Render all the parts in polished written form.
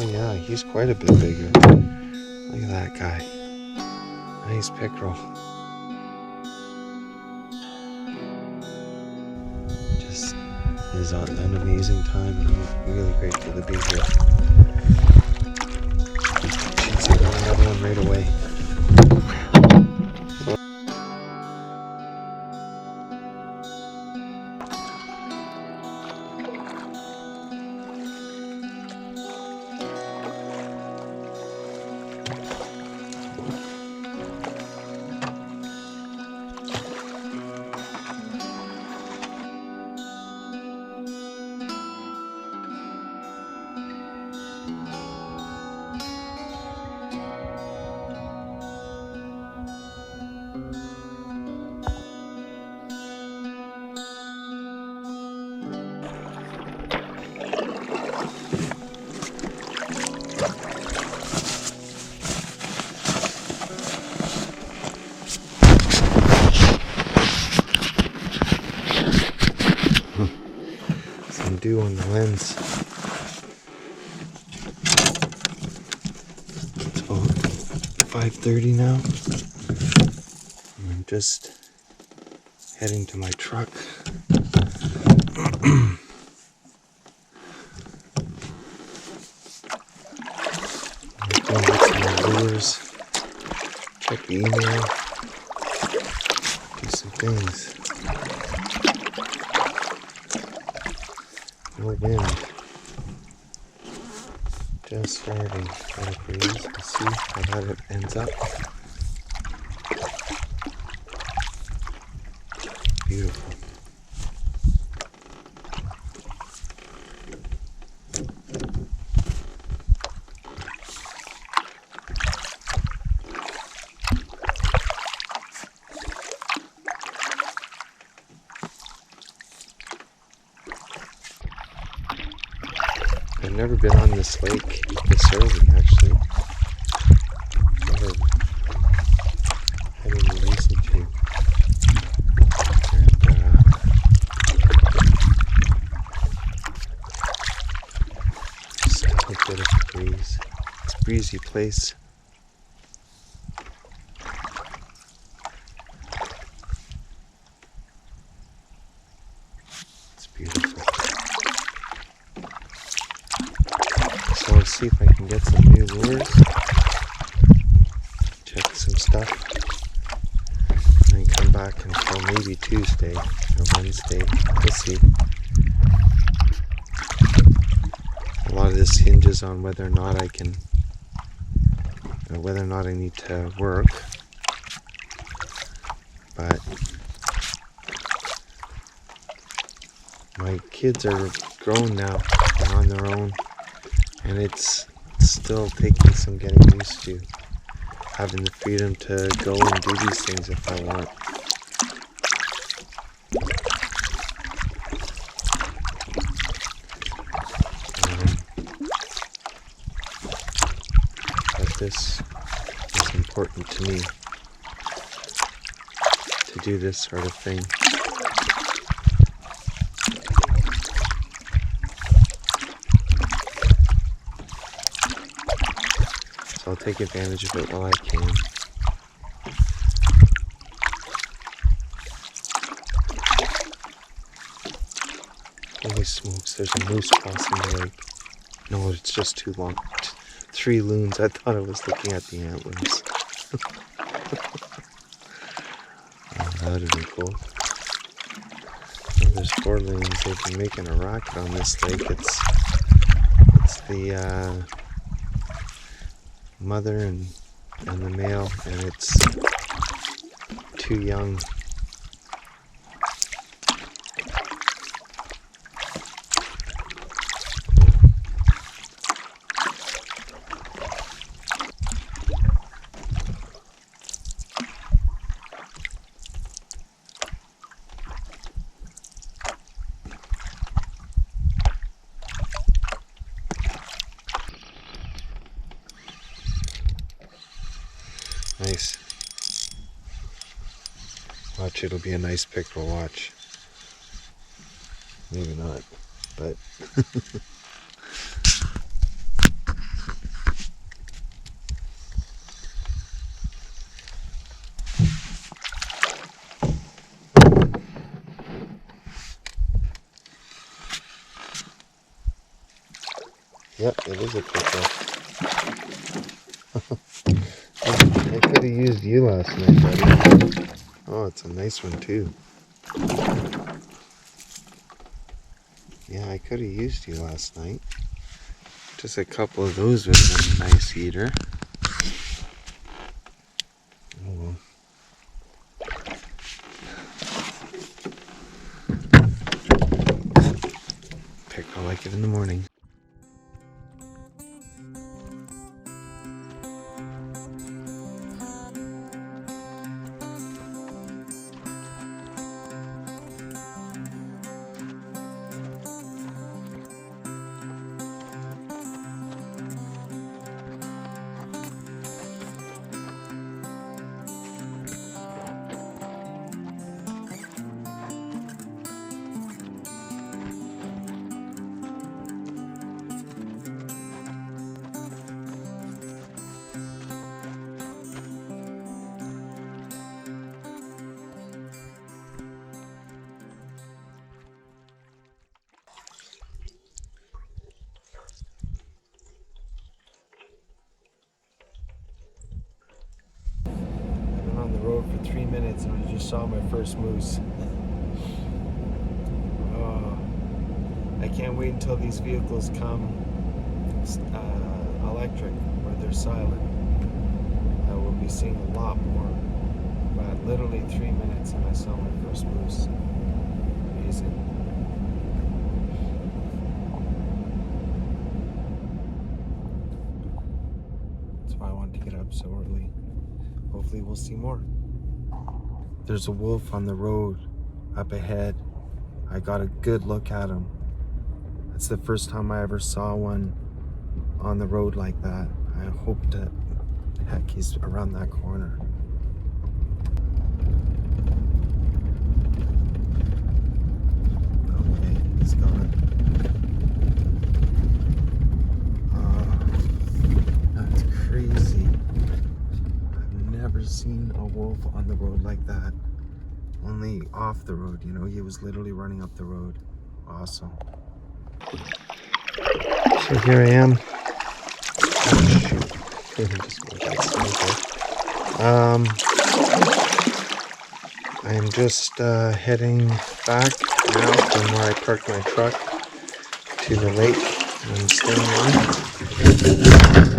Oh yeah, he's quite a bit bigger. Look at that guy. Nice pickerel. Just is an amazing time, and I'm really grateful to be here. Jeez, I got another one right away. Some dew on the lens. It's about 5:30 now. I'm just heading to my truck. I'm going to get some more lures, check the email, do some things. No wind. Just starting. Got a breeze. We'll see how that ends up. Beautiful. I've never been on this lake this early, actually. Never had any reason to. And just a bit of a breeze. It's a breezy place. It's beautiful. So I'll see if I can get some new lures, check some stuff, and then come back until maybe Tuesday or Wednesday. We'll see. A lot of this hinges on whether or not I can, whether or not I need to work. But my kids are grown now and on their own. And it's still taking some getting used to having the freedom to go and do these things if I want. But this is important to me, to do this sort of thing. I'll take advantage of it while I can. Holy smokes, there's a moose crossing the lake. No, it's just too long. 3 loons. I thought I was looking at the antlers. Oh, that would have been cool. Oh, there's 4 loons. They've been making a racket on this lake. It's the mother and the male, and it's 2 young. Nice. Watch, it'll be a nice pickerel watch. Maybe not, but Yep, it is a picture. I could have used you last night, buddy. Oh, it's a nice one too. Yeah, I could have used you last night. Just a couple of those would have been a nice eater. Oh well. I'll like it in the morning. On the road for 3 minutes and I just saw my first moose. Oh, I can't wait until these vehicles come electric or they're silent. I will be seeing a lot more. But literally 3 minutes and I saw my first moose. Amazing. That's why I wanted to get up so early. Hopefully we'll see more. There's a wolf on the road up ahead. I got a good look at him. That's the first time I ever saw one on the road like that. I hope that, heck, he's around that corner. No way, he's gone. Oh, that's crazy. Never seen a wolf on the road like that. Only off the road, you know, he was literally running up the road. Awesome. So here I am. Oh, shoot. Just got that smoker. I'm just heading back now from where I parked my truck to the lake I'm staying on.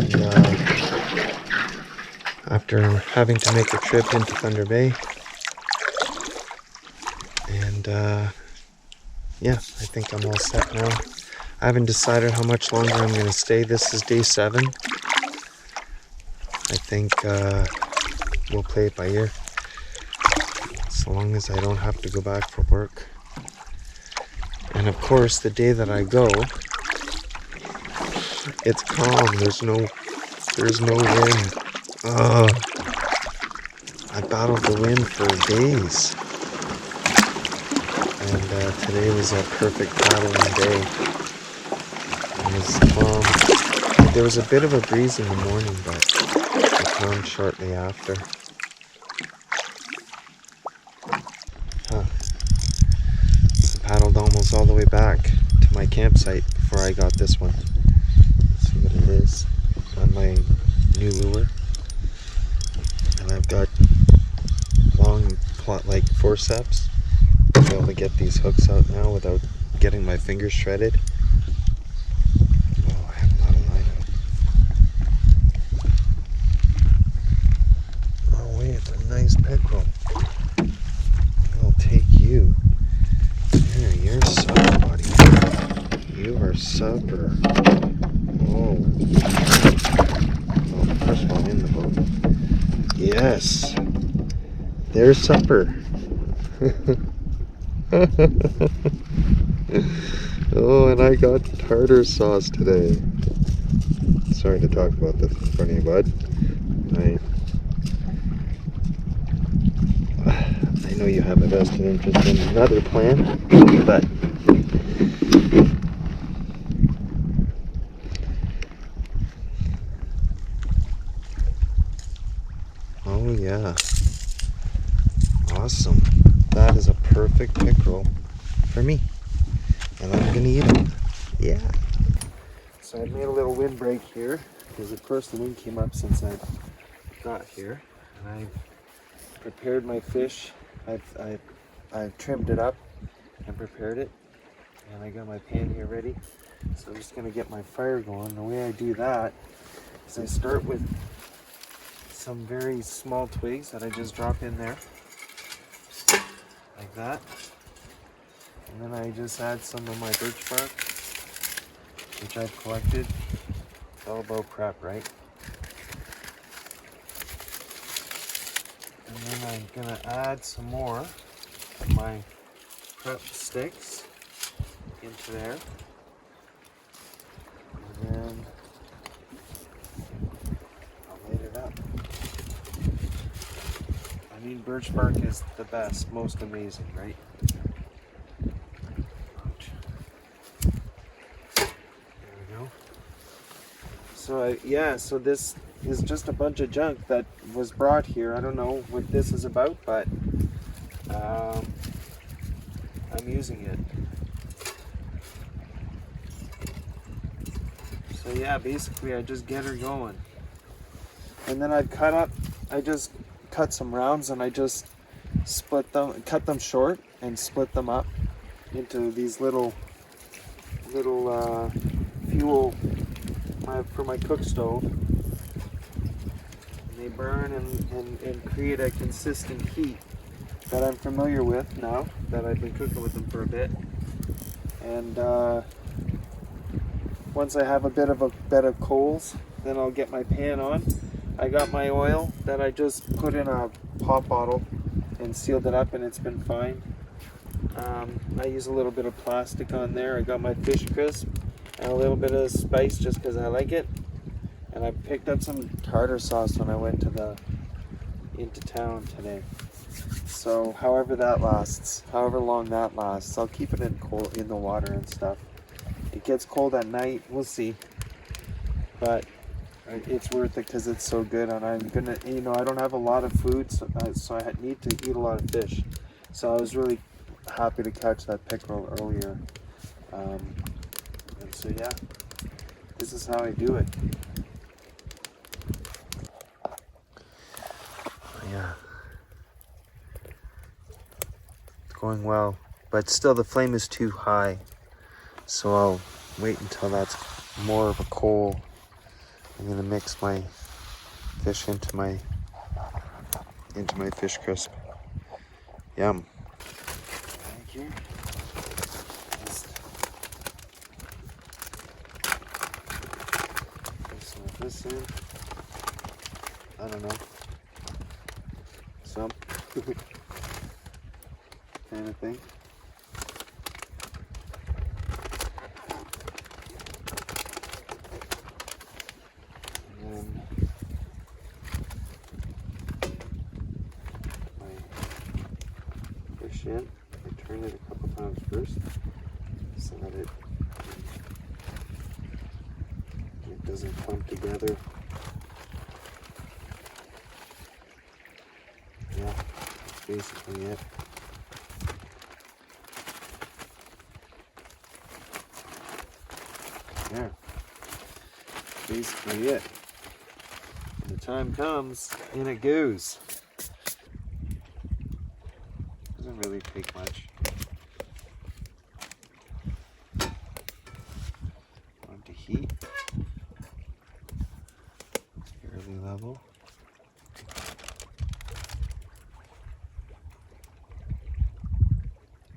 And, after having to make a trip into Thunder Bay. And yeah, I think I'm all set now. I haven't decided how much longer I'm going to stay. This is day 7. I think we'll play it by ear. So long as I don't have to go back for work. And of course, the day that I go, it's calm. There's no wind. I battled the wind for days. And today was a perfect paddling day. It was calm. There was a bit of a breeze in the morning, but it calmed shortly after. I paddled almost all the way back to my campsite before I got this one. Let's see what it is on my new lure. And I've got long plot-like forceps to be able to get these hooks out now without getting my fingers shredded. Oh, I have a lot of line out. Oh wait, it's a nice pickerel. I'll take you. There, you're supper, buddy. You are supper. Oh. Oh, first one in the boat. Yes. There's supper. Oh, and I got tartar sauce today. Sorry to talk about this in front of you, bud. I know you have a vested interest in another plan, but oh yeah, awesome. That is a perfect pickerel for me, and I'm gonna eat them. Yeah. So I made a little windbreak here because of course the wind came up since I got here, and I've prepared my fish. I've trimmed it up and prepared it, and I got my pan here ready. So I'm just gonna get my fire going. The way I do that is I start with some very small twigs that I just drop in there, like that. And then I just add some of my birch bark, which I've collected. It's all about prep, right? And then I'm gonna add some more of my prep sticks into there. And then I'll light it up. I mean, birch bark is the best, most amazing, right? So so this is just a bunch of junk that was brought here. I don't know what this is about, but I'm using it. So yeah, basically I just get her going. And then I just cut some rounds and I just cut them short and split them up into these little fuel for my cook stove. And they burn and create a consistent heat that I'm familiar with now that I've been cooking with them for a bit. And once I have a bed of coals, then I'll get my pan on. I got my oil that I just put in a pop bottle and sealed it up, and it's been fine. I use a little bit of plastic on there. I got my fish crisp and a little bit of spice just because I like it. And I picked up some tartar sauce when I went into town today. So however long that lasts, I'll keep it in the water and stuff. It gets cold at night, we'll see. But it's worth it because it's so good, and I'm gonna, I don't have a lot of food, so I need to eat a lot of fish. So I was really happy to catch that pickerel earlier. And so yeah, this is how I do it. Yeah, it's going well, but still the flame is too high. So I'll wait until that's more of a coal. I'm gonna mix my fish into my fish crisp. Yum. Thank you. Just put this in. I don't know. Some kind of thing. In. I turn it a couple times first so that it doesn't clump together. Yeah, that's basically it. Yeah, basically it. When the time comes, in it goes. Doesn't really take much. On to heat. Fairly level.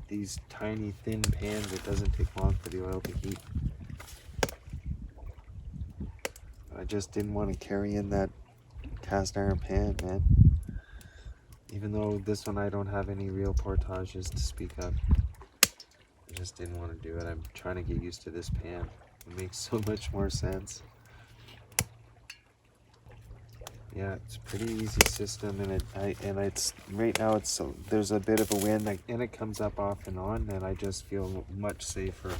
These tiny thin pans, it doesn't take long for the oil to heat. I just didn't want to carry in that cast iron pan, man. Even though this one I don't have any real portages to speak of. I just didn't want to do it. I'm trying to get used to this pan. It makes so much more sense. Yeah, it's a pretty easy system, and it's right now there's a bit of a wind, and it comes up off and on, and I just feel much safer.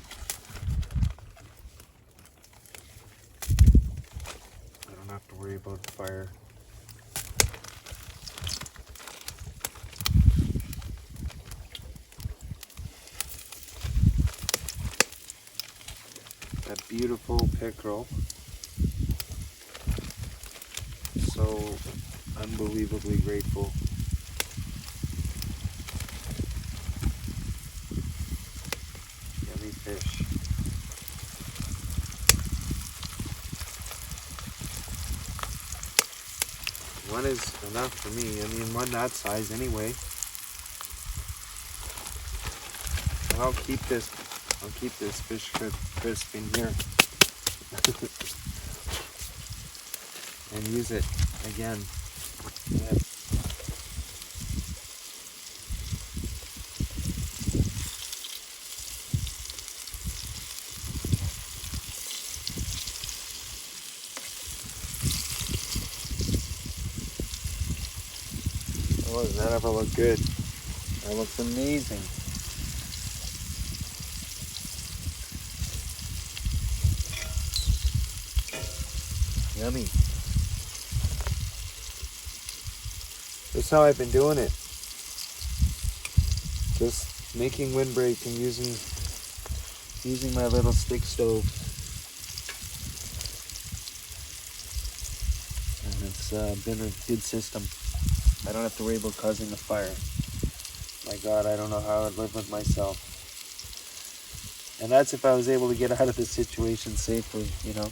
I don't have to worry about the fire. a beautiful pickerel. So unbelievably grateful. Yummy fish. One is enough for me. I mean, one that size anyway. I'll keep this fish crisp in here and use it again. Yeah. Oh, does that ever look good? That looks amazing. Yummy. That's how I've been doing it. Just making windbreak and using my little stick stove. And it's been a good system. I don't have to worry about causing a fire. My God, I don't know how I'd live with myself. And that's if I was able to get out of this situation safely, you know.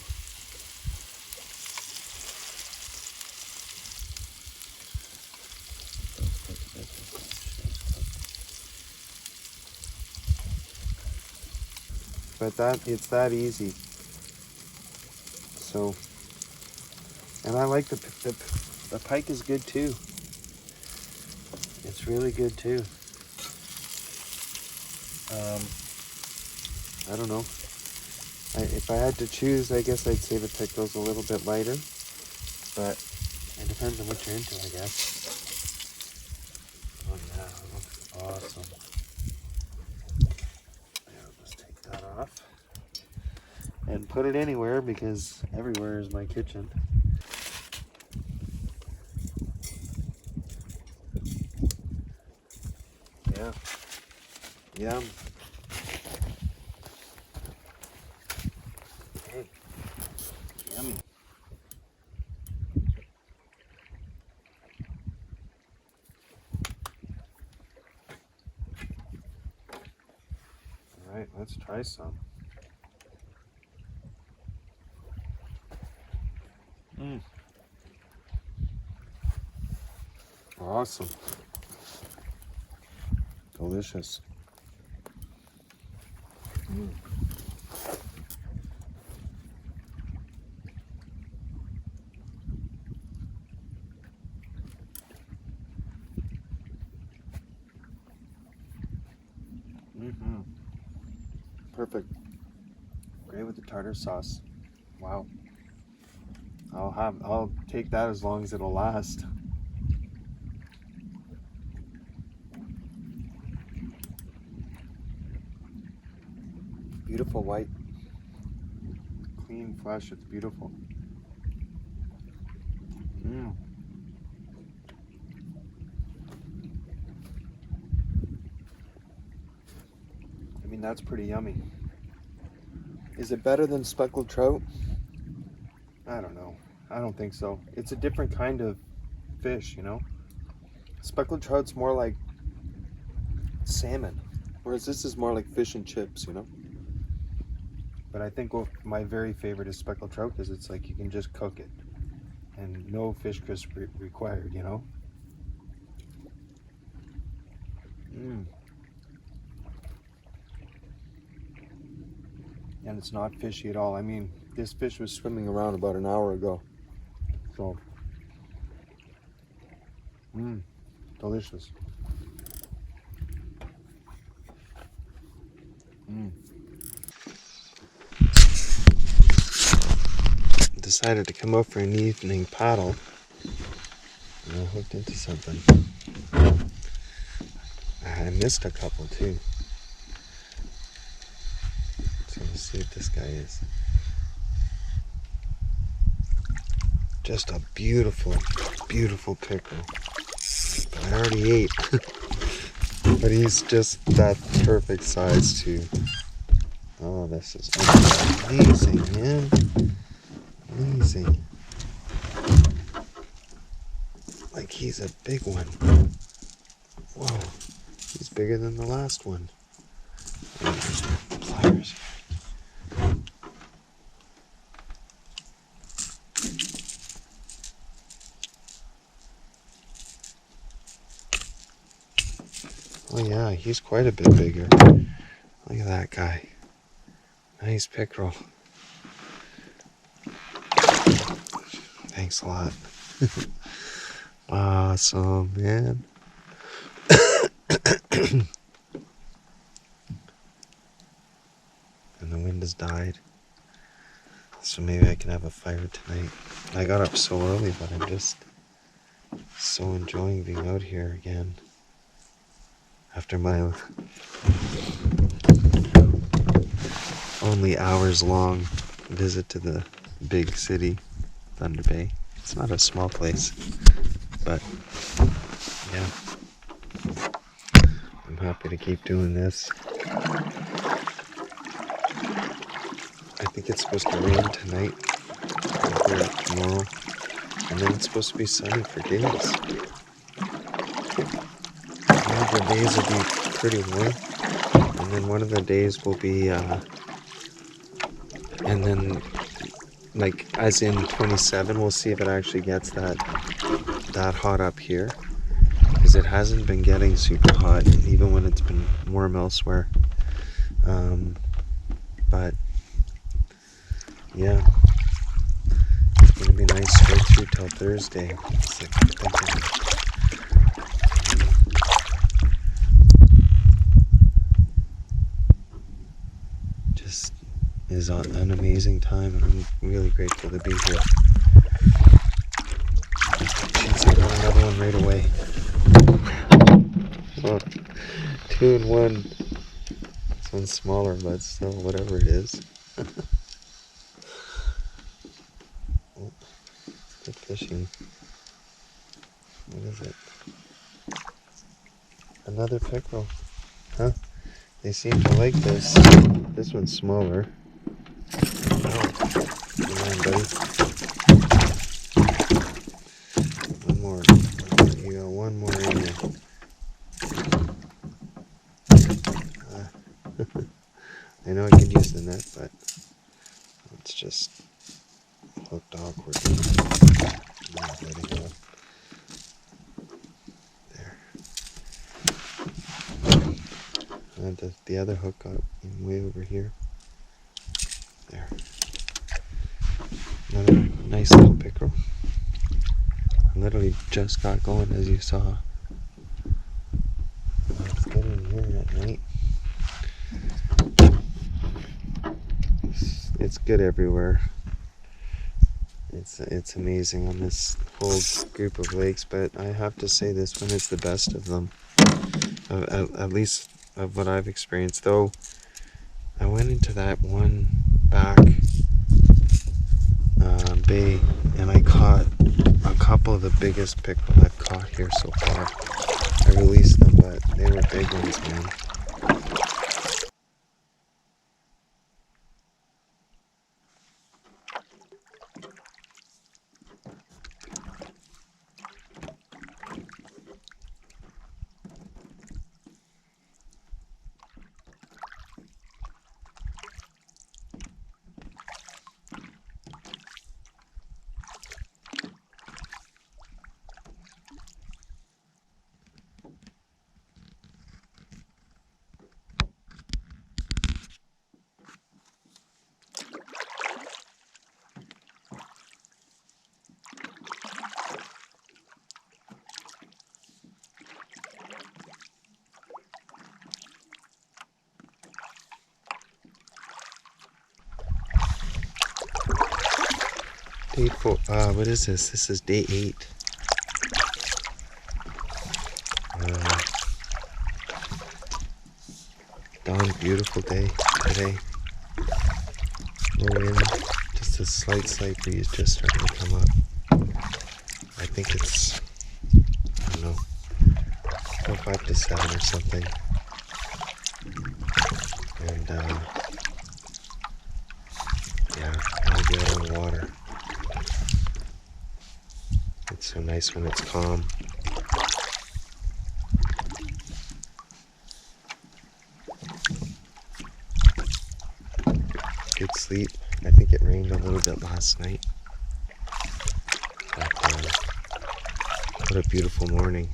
But it's that easy. So, and I like the pike is good too. It's really good too. I don't know. If I had to choose, I guess I'd say the pickerel's a little bit lighter, but it depends on what you're into, I guess. Oh yeah, that looks awesome. Yeah, let's take that off and put it anywhere because everywhere is my kitchen. Yeah. Yum. Okay. Yummy. All right, let's try some. Awesome. Delicious. Perfect. Great with the tartar sauce. Wow. I'll take that as long as it'll last. Beautiful white, clean flesh. It's beautiful. I mean, that's pretty yummy. Is it better than speckled trout? I don't know. I don't think so. It's a different kind of fish, you know? Speckled trout's more like salmon, whereas this is more like fish and chips, you know? But I think my very favorite is speckled trout because it's like you can just cook it and no fish crisp required, you know? And it's not fishy at all. I mean, this fish was swimming around about an hour ago. So, delicious. Decided to come out for an evening paddle. And I hooked into something. I missed a couple too. So let's see what this guy is. Just a beautiful, beautiful pickerel. But I already ate. But he's just that perfect size too. Oh, this is amazing, man. Amazing. Like, he's a big one. Whoa. He's bigger than the last one. Pliers. Oh yeah, he's quite a bit bigger. Look at that guy. Nice pickerel. Thanks a lot. Awesome, man. And the wind has died. So maybe I can have a fire tonight. I got up so early, but I'm just so enjoying being out here again. After my only hours long visit to the big city, Thunder Bay. It's not a small place, but yeah. I'm happy to keep doing this. I think it's supposed to rain tonight, or tomorrow, and then it's supposed to be sunny for days. One of the days will be pretty warm, and then one of the days will be, and then, like, as in 27, we'll see if it actually gets that hot up here, because it hasn't been getting super hot, even when it's been warm elsewhere. But yeah, it's gonna be nice right through till Thursday. It's like I'm thinking. Just is an amazing time, and I'm really grateful to be here. Jeez, I got another one right away. Oh, 2 and 1. This one's smaller, but still, whatever it is. Oh, good fishing. What is it? Another pickerel. Huh? They seem to like this. This one's smaller. Oh, come on, buddy. One more. You got one more in there. I know I could use the net, but it's just hooked awkwardly. Not letting go. There. And the other hook got way over here. There. Another nice little pickerel. I literally just got going, as you saw. Let's get in here at night. It's good everywhere. It's amazing on this whole group of lakes, but I have to say this one is the best of them. At least of what I've experienced. Though I went into that one back bay and I caught a couple of the biggest pickerel I've caught here so far. I released them, but they were big ones, man. Day 4. What is this? This is day 8. Dawn, beautiful day today. No wind, just a slight breeze just starting to come up. I think it's, I don't know, 5 to 7 or something. And be out on the water. It's so nice when it's calm. Good sleep. I think it rained a little bit last night. But, what a beautiful morning.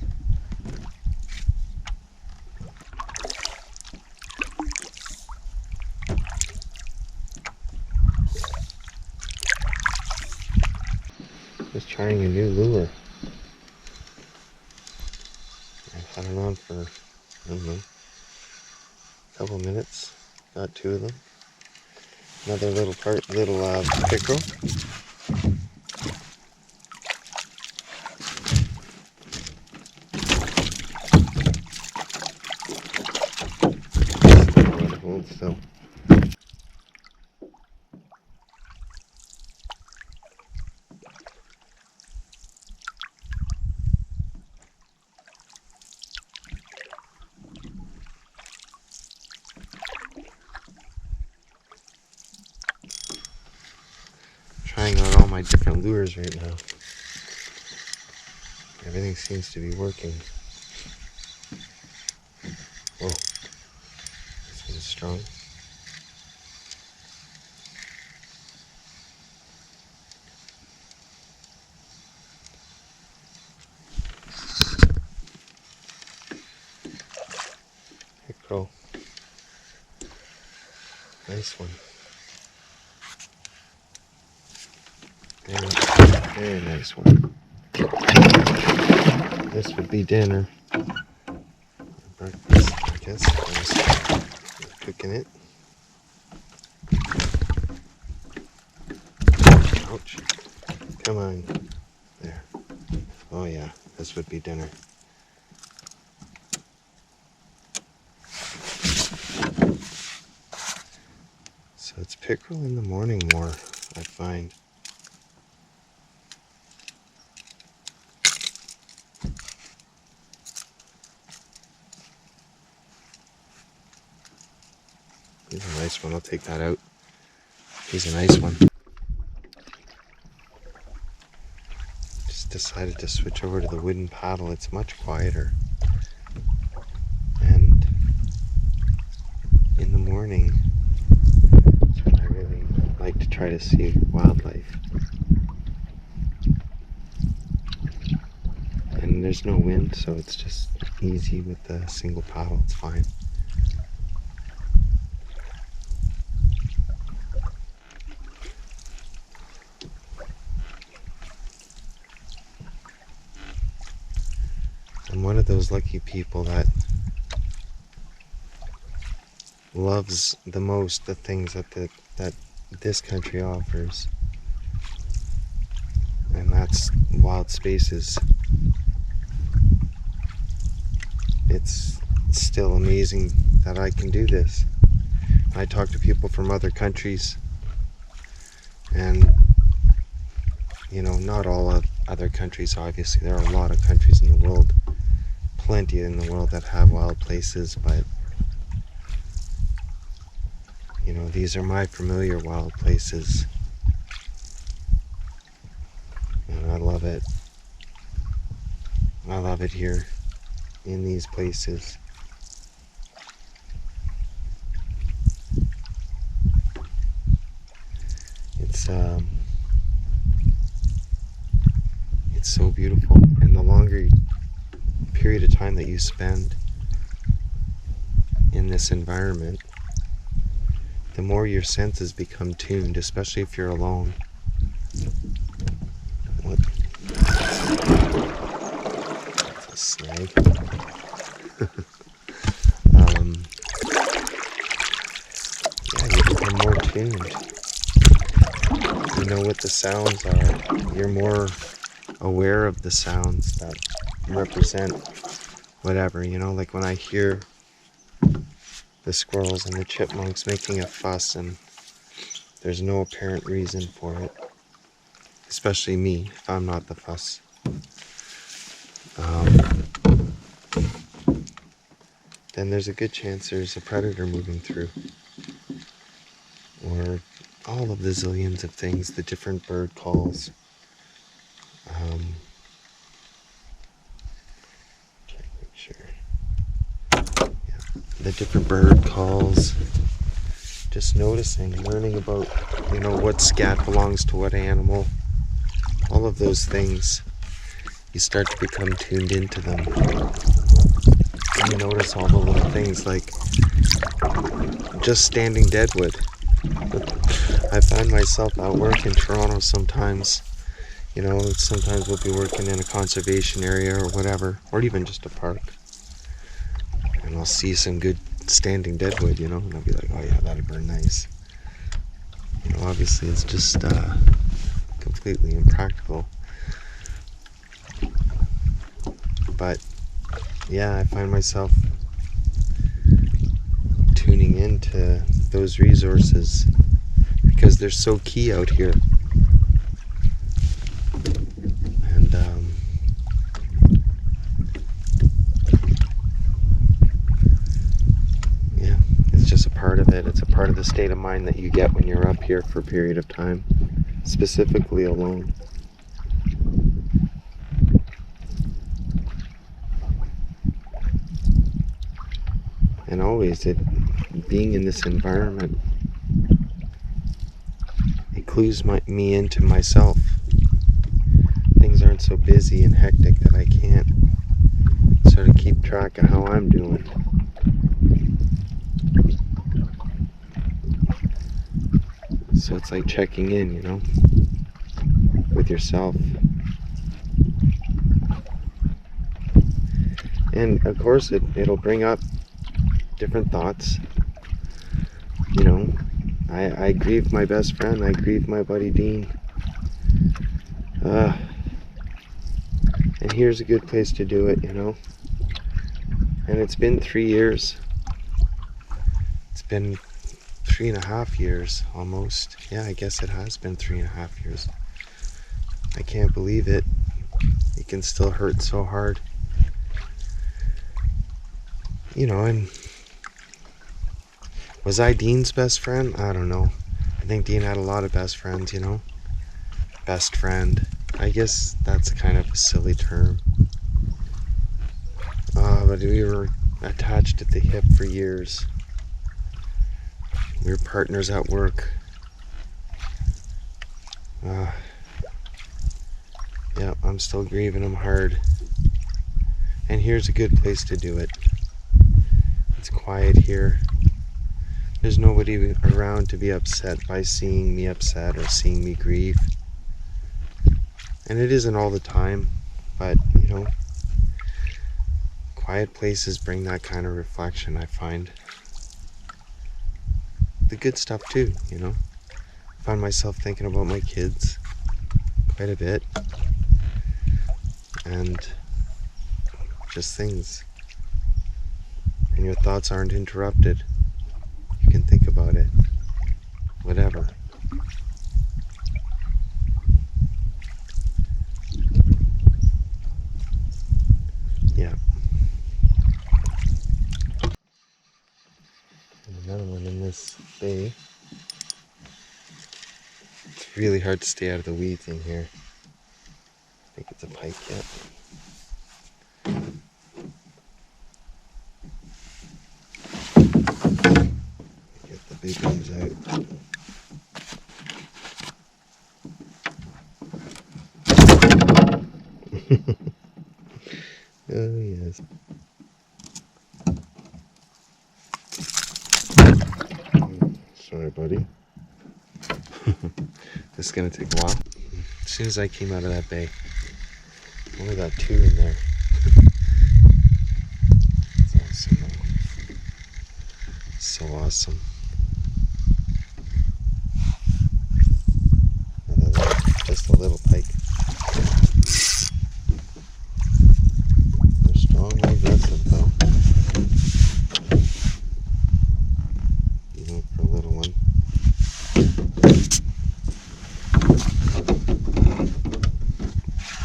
Just trying a new lure. I've had it on for, I don't know, a couple minutes. Got 2 of them. Another little pickerel. Hold still. Trying out all my different lures right now. Everything seems to be working. Whoa, this one's strong. Pickerel. Nice one. Very nice one. This would be dinner. Breakfast, I guess. I was cooking it. Ouch. Come on. There. Oh yeah, this would be dinner. So it's pickerel in the morning more, I find. He's a nice one. I'll take that out. He's a nice one. Just decided to switch over to the wooden paddle. It's much quieter. And in the morning, that's when I really like to try to see wildlife. And there's no wind, so it's just easy with the single paddle. It's fine. I'm one of those lucky people that loves the most the things that this country offers, and that's wild spaces. It's still amazing that I can do this. I talk to people from other countries, and you know, not all of other countries, obviously. There are a lot of countries in the world, plenty in the world, that have wild places, but you know, these are my familiar wild places, and I love it. I love it here in these places. It's so beautiful, and the longer period of time that you spend in this environment, the more your senses become tuned, especially if you're alone. What? That's a snag. Yeah, you become more tuned. You know what the sounds are. You're more aware of the sounds that represent whatever, you know, like when I hear the squirrels and the chipmunks making a fuss and there's no apparent reason for it, especially me, if I'm not the fuss. Then there's a good chance there's a predator moving through. Or, oh all of the zillions of things, the different bird calls. Check, make sure. Yeah, the different bird calls. Just noticing, learning about, what scat belongs to what animal. All of those things. You start to become tuned into them. And you notice all the little things, like just standing deadwood. I find myself at work in Toronto sometimes. Sometimes we'll be working in a conservation area or whatever, or even just a park. And I'll see some good standing deadwood, and I'll be like, oh yeah, that'd burn nice. Obviously it's just completely impractical. But yeah, I find myself tuning into those resources because they're so key out here. And yeah, it's just a part of it. It's a part of the state of mind that you get when you're up here for a period of time, specifically alone. And always, being in this environment, it clues me into myself. Things aren't so busy and hectic that I can't sort of keep track of how I'm doing. So it's like checking in, with yourself. And of course, it'll bring up different thoughts. I grieved my best friend. I grieved my buddy Dean. And here's a good place to do it, And it's been 3 years. It's been 3.5 years almost. Yeah, I guess it has been 3.5 years. I can't believe it. It can still hurt so hard. And was I Dean's best friend? I don't know. I think Dean had a lot of best friends, Best friend. I guess that's kind of a silly term. But we were attached at the hip for years. We were partners at work. Yeah, I'm still grieving him hard. And here's a good place to do it. It's quiet here. There's nobody around to be upset by seeing me upset or seeing me grieve. And it isn't all the time, but quiet places bring that kind of reflection, I find. The good stuff too, I find myself thinking about my kids quite a bit. And just things. And your thoughts aren't interrupted. You can think about it. Whatever. Yeah. And another one in this bay. It's really hard to stay out of the weeds in here. I think it's a pike yet. Get the big ones out. Oh yes. Sorry, buddy. This is gonna take a while. As soon as I came out of that bay, only got 2 in there. It's awesome. So awesome. Just a little pike. They're strong and aggressive though. For a little one.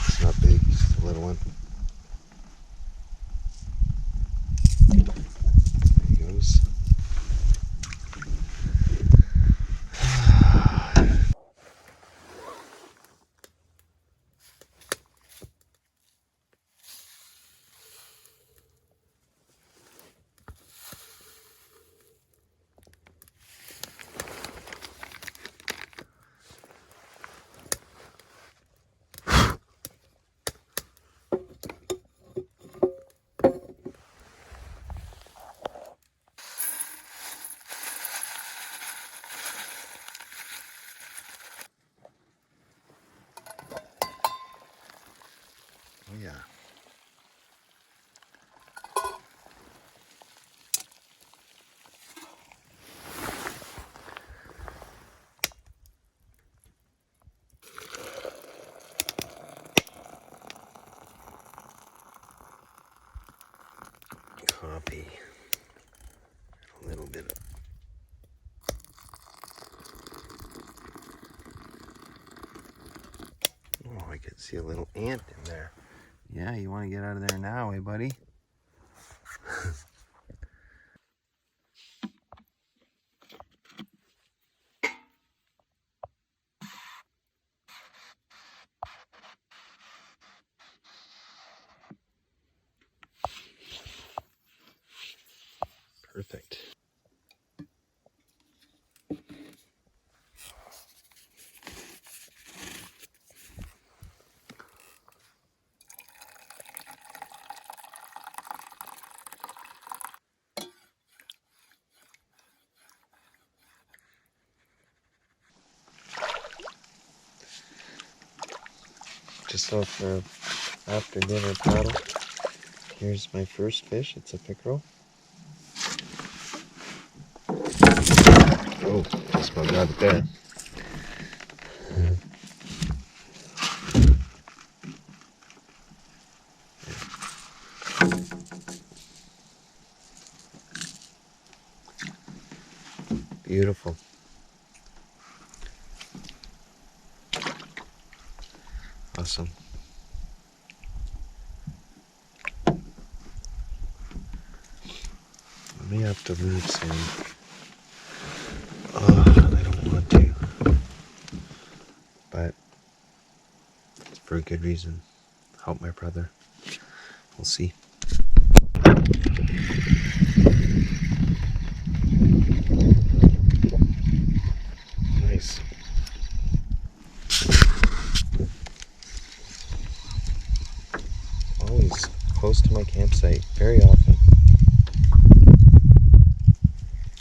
It's not big, it's just a little one. There he goes. Yeah. Copy. A little bit of. Oh, I could see a little ant in there. Yeah, you want to get out of there now, eh, buddy? Perfect. Just off the after dinner paddle. Here's my first fish. It's a pickerel. Oh, just about got it there. Beautiful. Awesome. I may have to leave soon. I don't want to. But it's for a good reason. Help my brother. We'll see. Nice. Always close to my campsite, very often.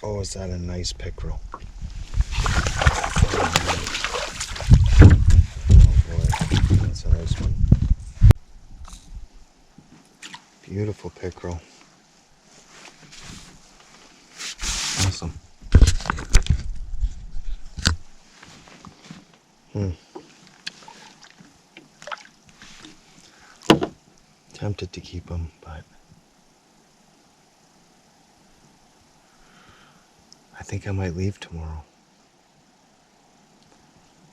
Oh, is that a nice pickerel? Oh boy, that's a nice one. Beautiful pickerel. Awesome. Tempted to keep him, but I think I might leave tomorrow.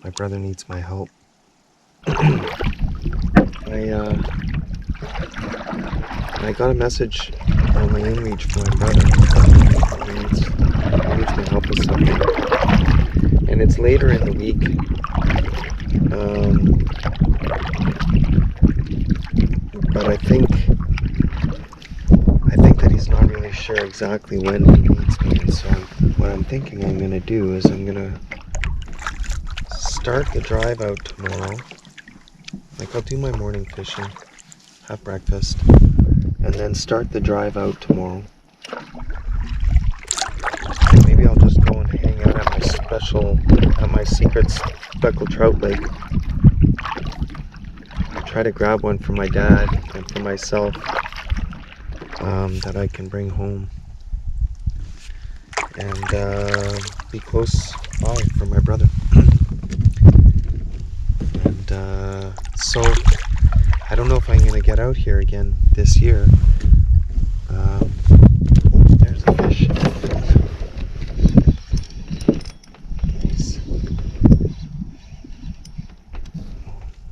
My brother needs my help. I got a message on my inReach from my brother. He needs my help with something. And it's later in the week. But I think that he's not really sure exactly when he needs me. And so what I'm thinking I'm going to do is I'm going to start the drive out tomorrow. Like, I'll do my morning fishing, have breakfast, and then start the drive out tomorrow. Maybe I'll just go and hang out at my secret speckled trout lake. Try to grab one for my dad and for myself that I can bring home. And be close by for my brother. And so I don't know if I'm going to get out here again this year. Oh, there's a fish. Nice.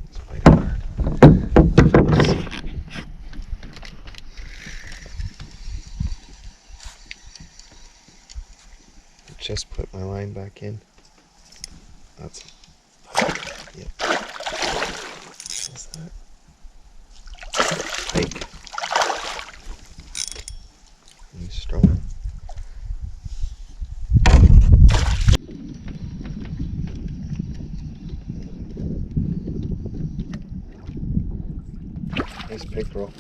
It's fighting hard. Let's see. Just put my line back in. That's yep. What's that? Pike. He's strong. Nice pickerel.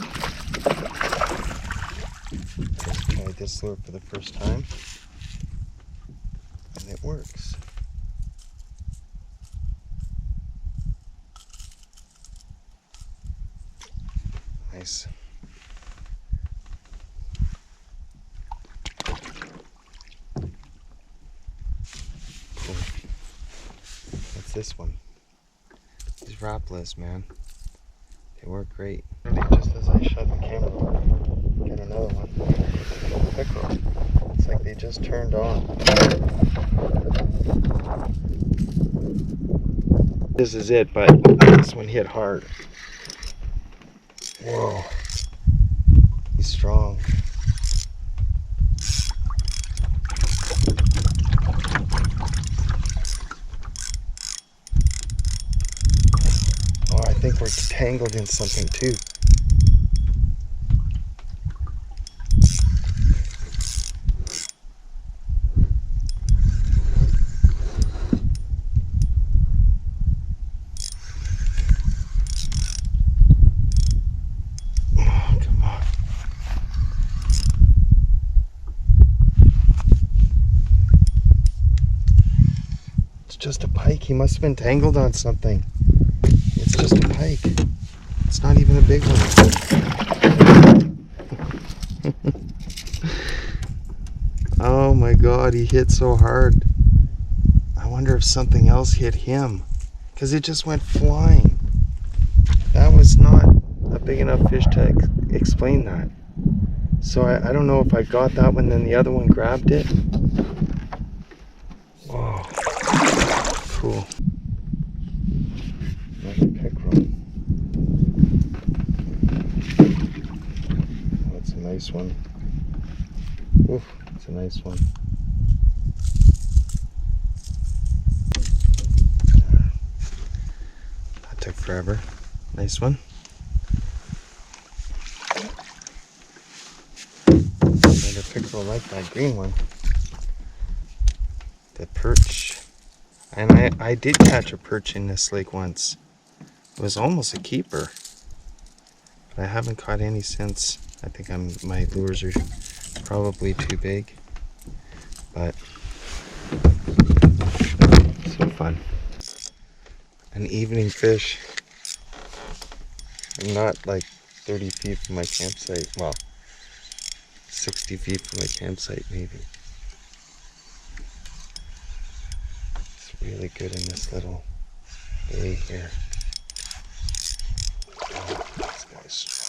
Just tried this lure for the first time, and it works. Nice. Cool. What's this one? These rapless, man. They work great. Just as I shut the camera off, get another one. Pickerel. It's like they just turned on. This is it, but this one hit hard. Whoa. He's strong. Oh, I think we're tangled in something too. Just a pike. He must have been tangled on something. It's just a pike. It's not even a big one. Oh my god, he hit so hard. I wonder if something else hit him, because it just went flying. That was not a big enough fish to explain that. So I don't know if I got that one, then the other one grabbed it. Whoa. Cool. Another pickerel. Oh, that's a nice one. Oof, it's a nice one. That took forever. Nice one. Another pickerel like that green one. The perch. And I did catch a perch in this lake once. It was almost a keeper. But I haven't caught any since. I think my lures are probably too big. But so fun. An evening fish. I'm not like 30 feet from my campsite. Well, 60 feet from my campsite maybe. Really good in this little bay here. Oh, this guy's strong.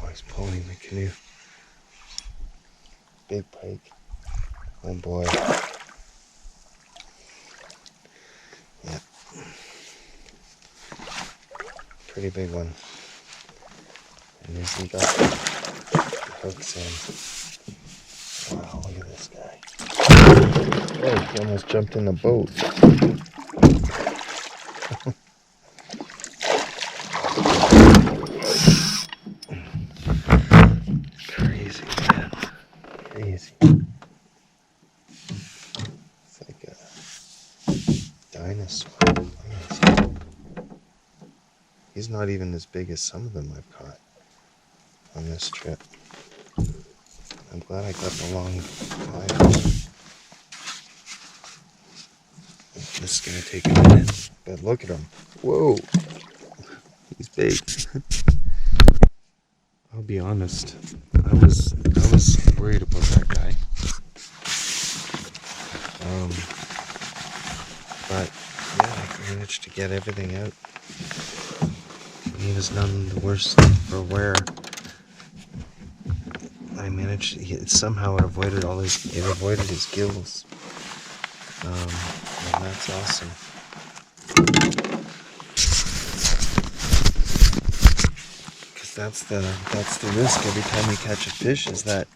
Oh, he's pulling the canoe. Big pike. Oh boy. Yeah. Pretty big one. And he's got the hooks in. Wow, look at this guy. Oh, he almost jumped in the boat. Crazy, man. Crazy. It's like a dinosaur. He's not even as big as some of them I've caught on this trip. I'm glad I got the long line. This is going to take a minute, but look at him. Whoa, he's big. I'll be honest, I was worried about that guy. But yeah, I managed to get everything out. He was none the worse for wear. I managed to, somehow it avoided his gills. And that's awesome. Because that's the risk every time you catch a fish, is that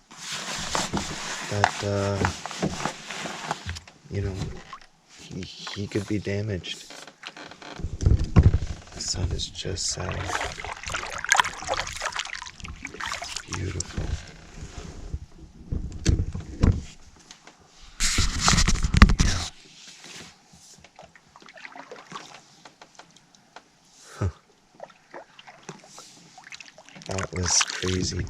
you know, he could be damaged. The sun is just setting. It's beautiful. That was crazy.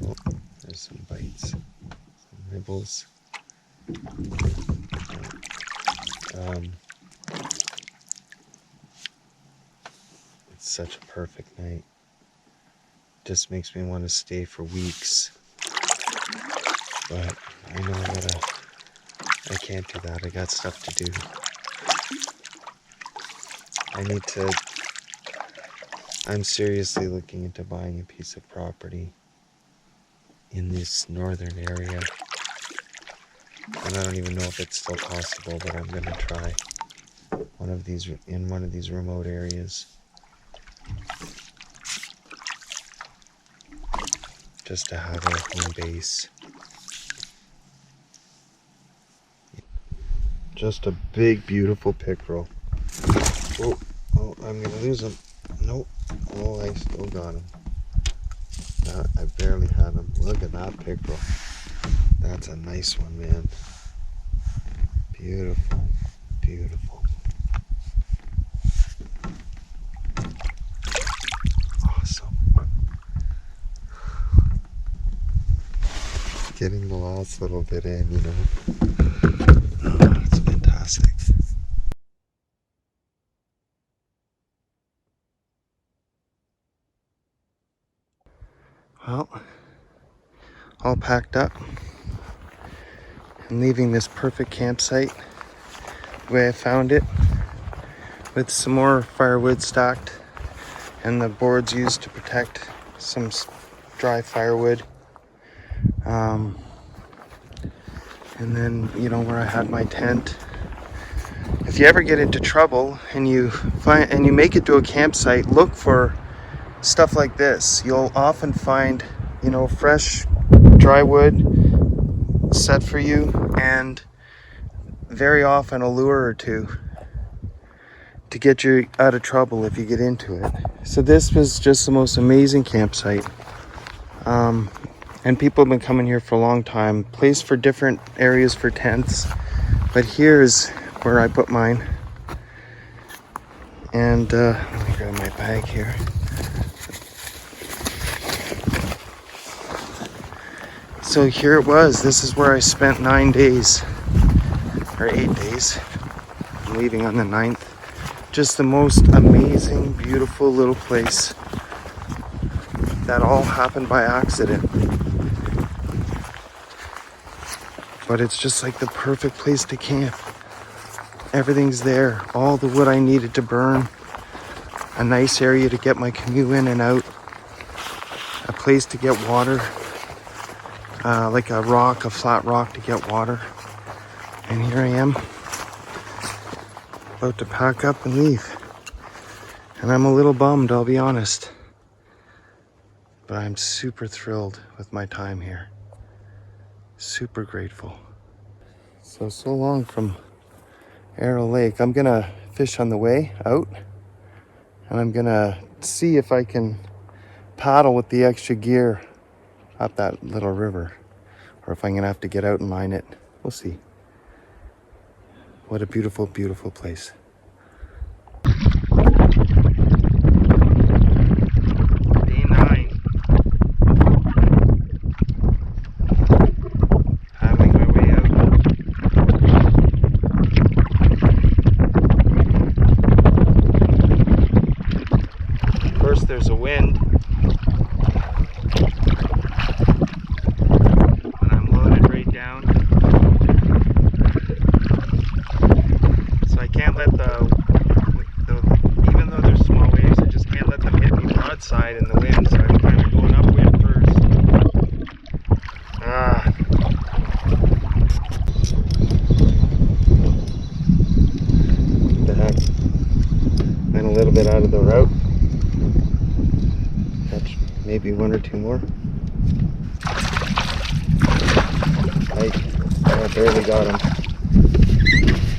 Oh, there's some bites, some nibbles. It's such a perfect night. Just makes me want to stay for weeks. But I know that I can't do that. I got stuff to do. I'm seriously looking into buying a piece of property in this northern area. And I don't even know if it's still possible, but I'm gonna try one of these remote areas. Just to have a home base. Just a big, beautiful pickerel. Oh, I'm gonna lose him. Nope. Oh, I still got him. I barely had him. Look at that pickerel. That's a nice one, man. Beautiful, beautiful. Awesome. Getting the last little bit in, you know. Oh, it's fantastic. Well, all packed up and leaving this perfect campsite the way I found it, with some more firewood stacked and the boards used to protect some dry firewood. And then, you know, where I had my tent. If you ever get into trouble and you make it to a campsite, look for stuff like this. You'll often find, you know, fresh dry wood set for you, and very often a lure or two to get you out of trouble if you get into it. So this was just the most amazing campsite. And people have been coming here for a long time. Place for different areas for tents, but here's where I put mine. And let me grab my bag here. So here it was. This is where I spent 9 days, or 8 days. I'm leaving on the 9th. Just the most amazing, beautiful little place that all happened by accident. But it's just like the perfect place to camp. Everything's there. All the wood I needed to burn. A nice area to get my canoe in and out. A place to get water. Like a flat rock to get water. And here I am, about to pack up and leave. And I'm a little bummed, I'll be honest. But I'm super thrilled with my time here. Super grateful. So long from Arrow Lake. I'm gonna fish on the way out, and I'm gonna see if I can paddle with the extra gear up that little river, or if I'm gonna have to get out and line it. We'll see. What a beautiful, beautiful place. Day 9. Paddling my way out. First there's a wind. And I'm loaded right down. So I can't let even though there's small waves, I just can't let them hit me broadside in the wind, so I'm kind of going upwind first. What the heck? Went a little bit out of the route. Catch maybe 1 or 2 more. I barely got him.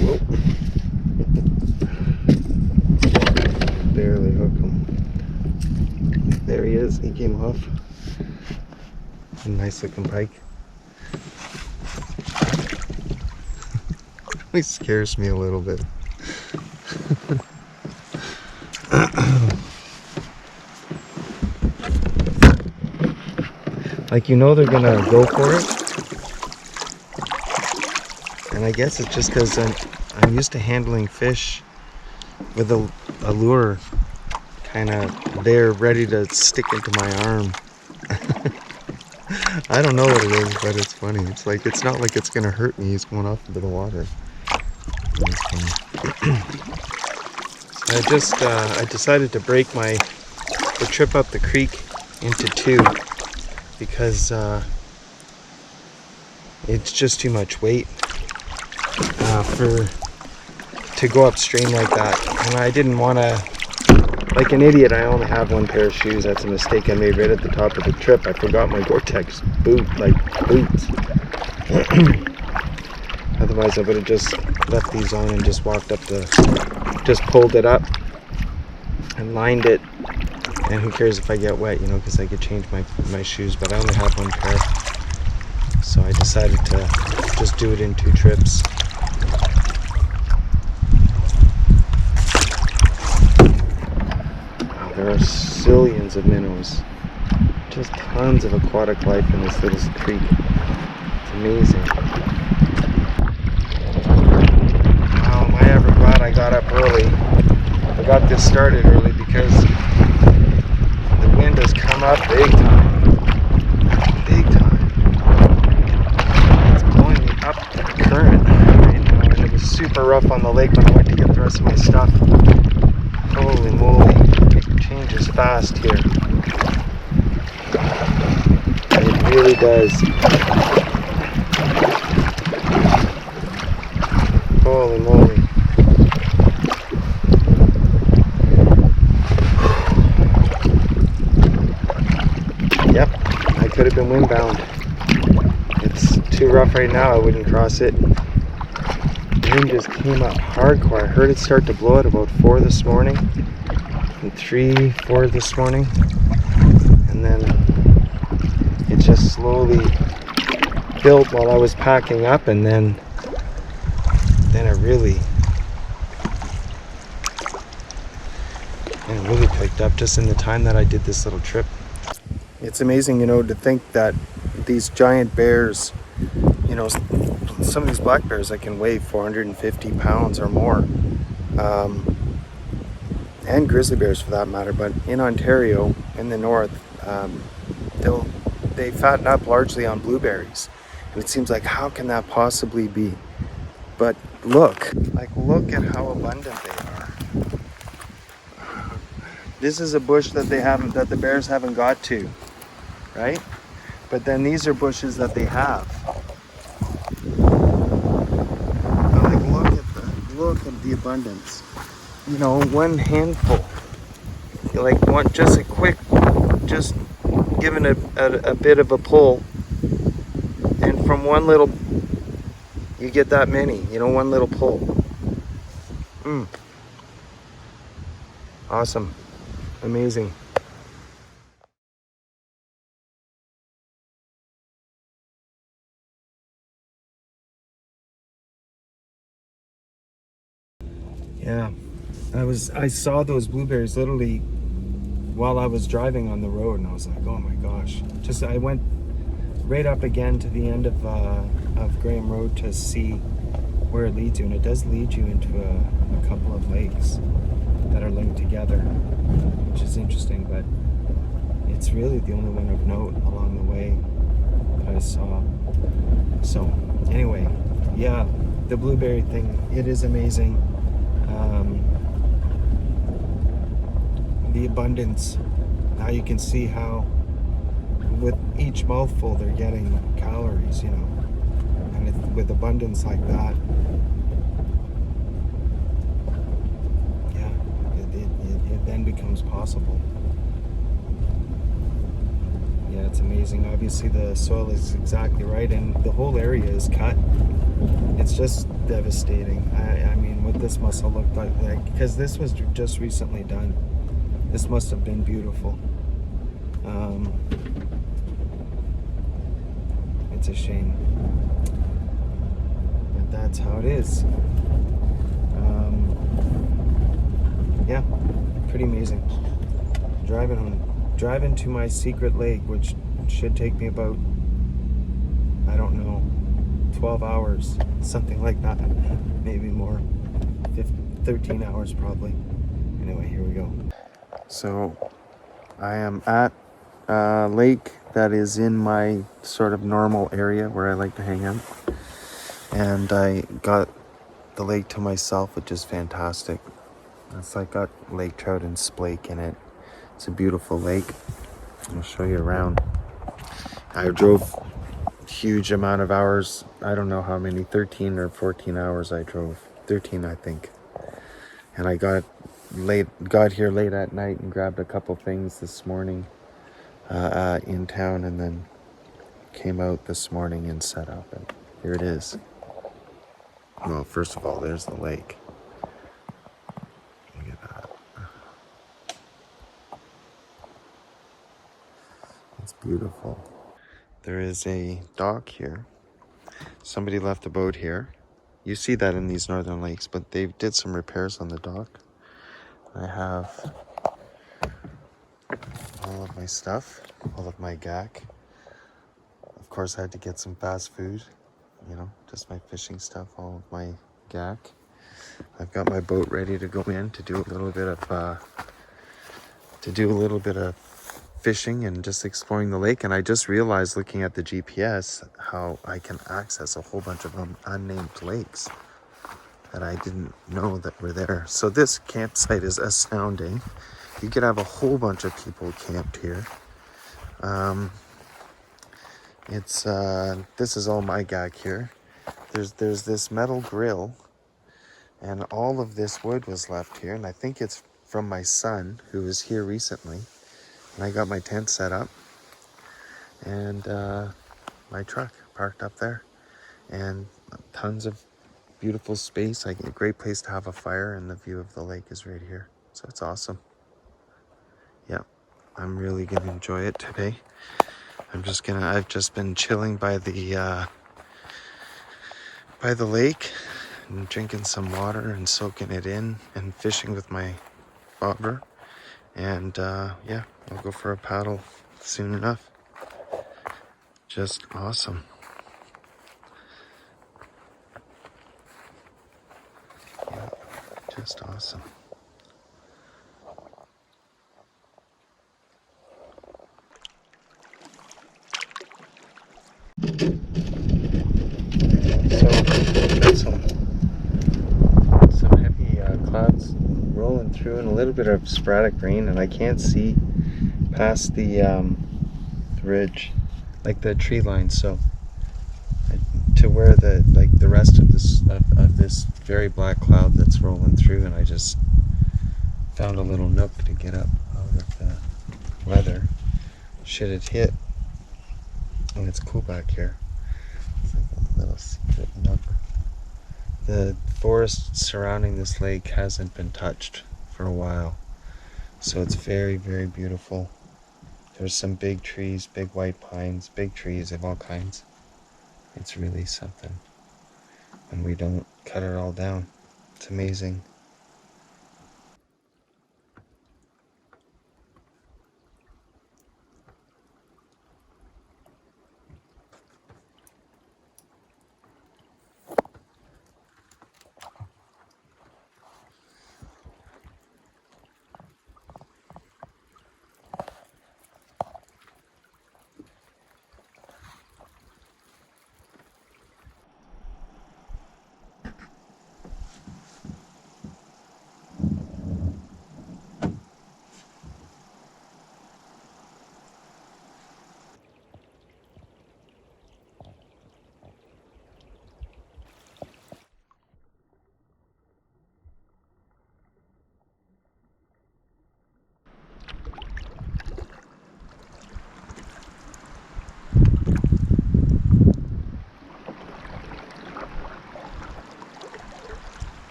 Whoa. Barely hook him. There he is. He came off. A nice looking pike. He scares me a little bit. Like, you know they're gonna go for it. And I guess it's just because I'm used to handling fish with a lure kind of there ready to stick into my arm. I don't know what it is, but it's funny. It's like, it's not like it's gonna hurt me. He's going off into the water. It's funny. I decided to break the trip up the creek into two because it's just too much weight to go upstream like that. And I didn't want to, like an idiot, I only have one pair of shoes. That's a mistake I made right at the top of the trip. I forgot my Gore-Tex boots. Otherwise I would have just left these on and just walked up just pulled it up and lined it. And who cares if I get wet, you know, because I could change my shoes, but I only have one pair. So I decided to just do it in 2 trips. Wow, there are zillions of minnows. Just tons of aquatic life in this little creek. It's amazing. Wow, am I ever glad I got up early. I got this started early because the wind has come up big time. Big time. It's blowing me up the current right now, and it was super rough on the lake when I went to get the rest of my stuff. Holy moly, it changes fast here. It really does. Holy moly. Yep, I could have been windbound. It's too rough right now, I wouldn't cross it. The wind just came up hardcore. I heard it start to blow at about 4 this morning, and 3, 4 this morning, and then it just slowly built while I was packing up, and then it really picked up just in the time that I did this little trip. It's amazing, you know, to think that these giant bears, you know, some of these black bears that can weigh 450 pounds or more, and grizzly bears for that matter, but in Ontario, in the north, they fatten up largely on blueberries. And it seems like, how can that possibly be? But look at how abundant they are. This is a bush that the bears haven't got to, right? But then these are bushes that they have. Look at the abundance. You know, one handful. Just giving a bit of a pull, and from one little, you get that many. You know, one little pull. Awesome. Amazing. Yeah, I saw those blueberries literally while I was driving on the road, and I was like, oh my gosh. I went right up again to the end of Graham Road to see where it leads you, and it does lead you into a couple of lakes that are linked together, which is interesting, but it's really the only one of note along the way that I saw. So anyway, yeah, the blueberry thing, it is amazing. The abundance. Now you can see how with each mouthful they're getting calories, you know, and with abundance like that, yeah, it then becomes possible. Yeah, it's amazing. Obviously the soil is exactly right, and the whole area is cut. It's just devastating. I mean, what this must have looked like, because this was just recently done. This must have been beautiful. It's a shame, but that's how it is. Yeah, pretty amazing. Driving to my secret lake, which should take me about, I don't know, 12 hours, something like that, maybe more, 13 hours probably. Anyway, here we go. So I am at a lake that is in my sort of normal area where I like to hang out. And I got the lake to myself, which is fantastic. It's like got lake trout and splake in it. It's a beautiful lake. I'll show you around. I drove a huge amount of hours. I don't know how many, 13 or 14 hours I drove. 13, I think. And I got here late at night and grabbed a couple things this morning in town, and then came out this morning and set up, and here it is. Well, first of all, there's the lake. Look at that. It's beautiful. There is a dock here. Somebody left a boat here. You see that in these northern lakes, but they did some repairs on the dock. I have all of my stuff, all of my gack. Of course, I had to get some fast food, just my fishing stuff, all of my gack. I've got my boat ready to go in to do a little bit of fishing and just exploring the lake. And I just realized, looking at the GPS, how I can access a whole bunch of unnamed lakes that I didn't know that were there. So this campsite is astounding. You could have a whole bunch of people camped here. This is all my gag here. There's this metal grill, and all of this wood was left here, and I think it's from my son, who was here recently. And I got my tent set up, and my truck parked up there, and tons of beautiful space. A great place to have a fire, and the view of the lake is right here. So it's awesome. Yeah, I'm really gonna enjoy it today. I've just been chilling by the lake and drinking some water and soaking it in and fishing with my bobber. And yeah, I'll go for a paddle soon enough. Just awesome. Yeah, just awesome. So, got some heavy clouds rolling through and a little bit of sporadic rain, and I can't see past the ridge, like the tree line. So to where the rest of this very black cloud that's rolling through, and I just found a little nook to get up out of the weather should it hit. And it's cool back here. It's like a little secret nook. The forest surrounding this lake hasn't been touched for a while, so it's very, very beautiful. There's some big trees, big white pines, big trees of all kinds. It's really something. And we don't cut it all down. It's amazing.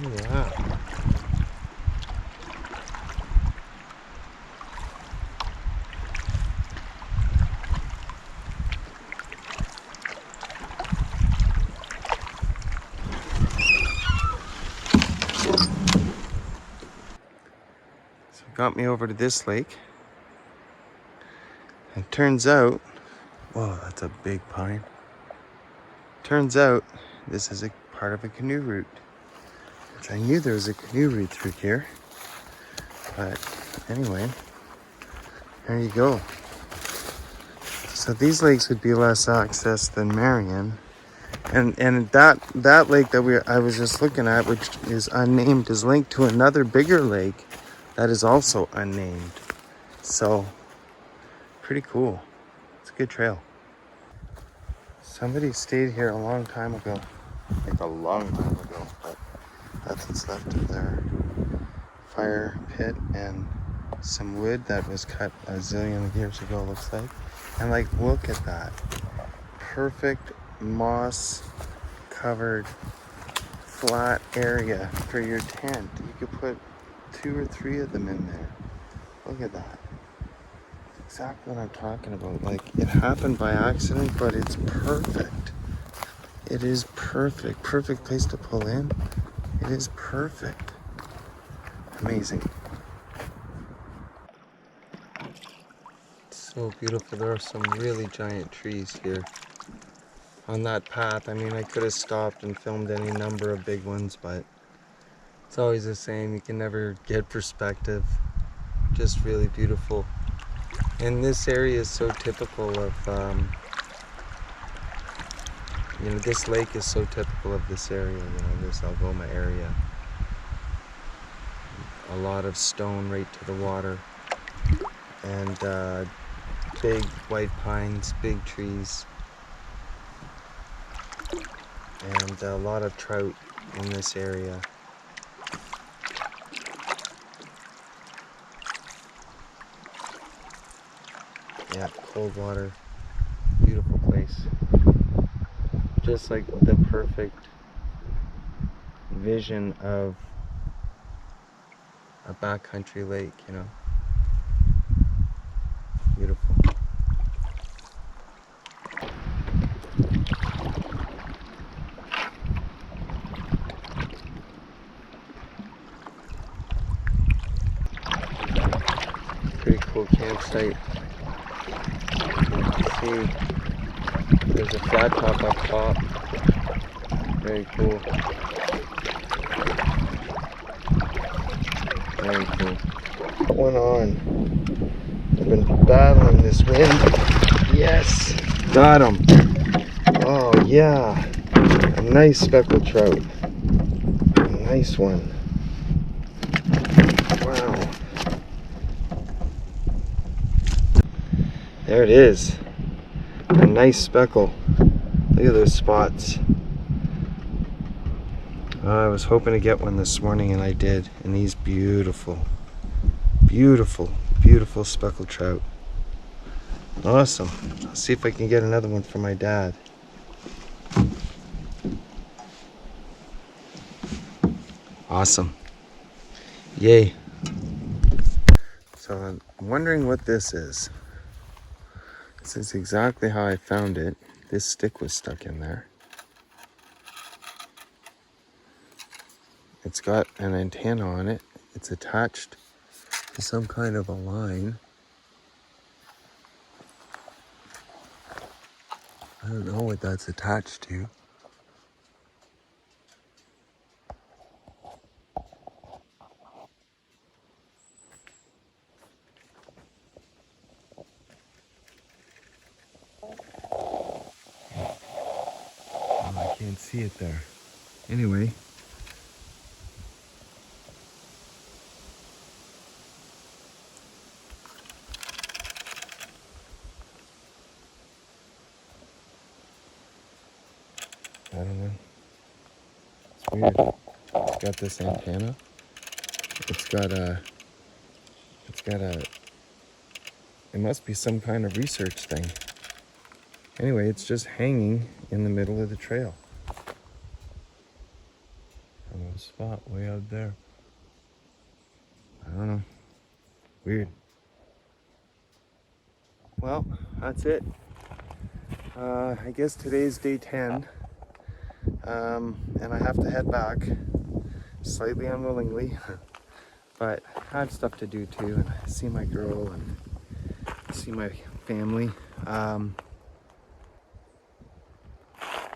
Yeah. So it got me over to this lake. It turns out, whoa, that's a big pine. Turns out this is a part of a canoe route, which I knew there was a canoe route through here. But anyway, there you go. So these lakes would be less accessed than Marion. And that lake that I was just looking at, which is unnamed, is linked to another bigger lake that is also unnamed. So pretty cool. It's a good trail. Somebody stayed here a long time ago. Like a long time ago, but that's what's left of their fire pit and some wood that was cut a zillion years ago, looks like. And like, look at that. Perfect moss covered flat area for your tent. You could put 2 or 3 of them in there. Look at that. That's exactly what I'm talking about. Like, it happened by accident, but it's perfect. It is perfect. Perfect place to pull in. It is perfect. Amazing. It's so beautiful. There are some really giant trees here on that path. I mean, I could have stopped and filmed any number of big ones, but it's always the same. You can never get perspective. Just really beautiful. And this area is so typical of, you know, this lake is so typical of this area, you know, this Algoma area. A lot of stone right to the water, and big white pines, big trees, and a lot of trout in this area. Yeah, cold water, beautiful place. Just like the perfect vision of a backcountry lake, you know. Beautiful. Pretty cool campsite. See, there's a flat top up top. Very cool. Very cool. What went on? I've been battling this wind. Yes! Got him! Oh yeah! A nice speckled trout. A nice one. Wow. There it is. A nice speckle. Look at those spots. I was hoping to get one this morning, and I did. And he's beautiful. Beautiful, beautiful speckled trout. Awesome. I'll see if I can get another one for my dad. Awesome. Yay. So I'm wondering what this is. This is exactly how I found it. This stick was stuck in there. It's got an antenna on it. It's attached to some kind of a line. I don't know what that's attached to. Oh, I can't see it there. Anyway. I don't know. It's weird. It's got this antenna. It's got a, it must be some kind of research thing. Anyway, it's just hanging in the middle of the trail. From a spot way out there. I don't know. Weird. Well, that's it. I guess today's day 10. And I have to head back, slightly unwillingly, but I have stuff to do too, and see my girl and see my family.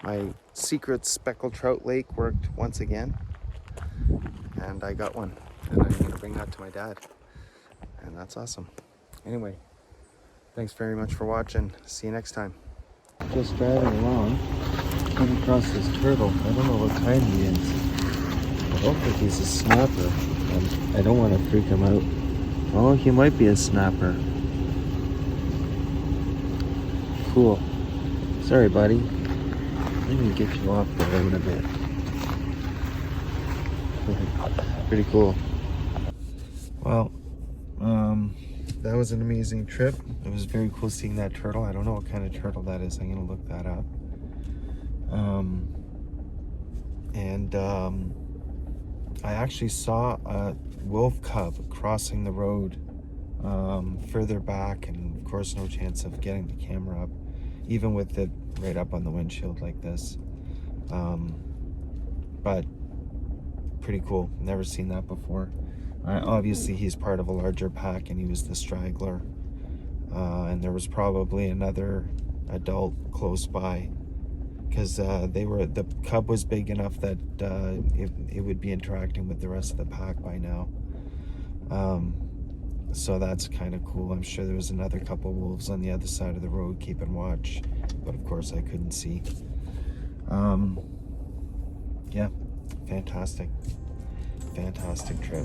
My secret speckled trout lake worked once again, and I got one, and I'm going to bring that to my dad. and that's awesome. Anyway, thanks very much for watching. See you next time. Just driving along, come across this turtle. I don't know what kind he is. I don't think he's a snapper. I don't want to freak him out. Oh, he might be a snapper. Cool. Sorry, buddy. Let me get you off there in a bit. Pretty cool. Well, that was an amazing trip. It was very cool seeing that turtle. I don't know what kind of turtle that is. I'm gonna look that up. I actually saw a wolf cub crossing the road further back, and of course no chance of getting the camera up, even with it right up on the windshield like this. But pretty cool. Never seen that before. Obviously he's part of a larger pack and he was the straggler, and there was probably another adult close by, because the cub was big enough that it would be interacting with the rest of the pack by now. So that's kind of cool. I'm sure there was another couple wolves on the other side of the road keeping watch, but of course I couldn't see. Yeah, fantastic trip.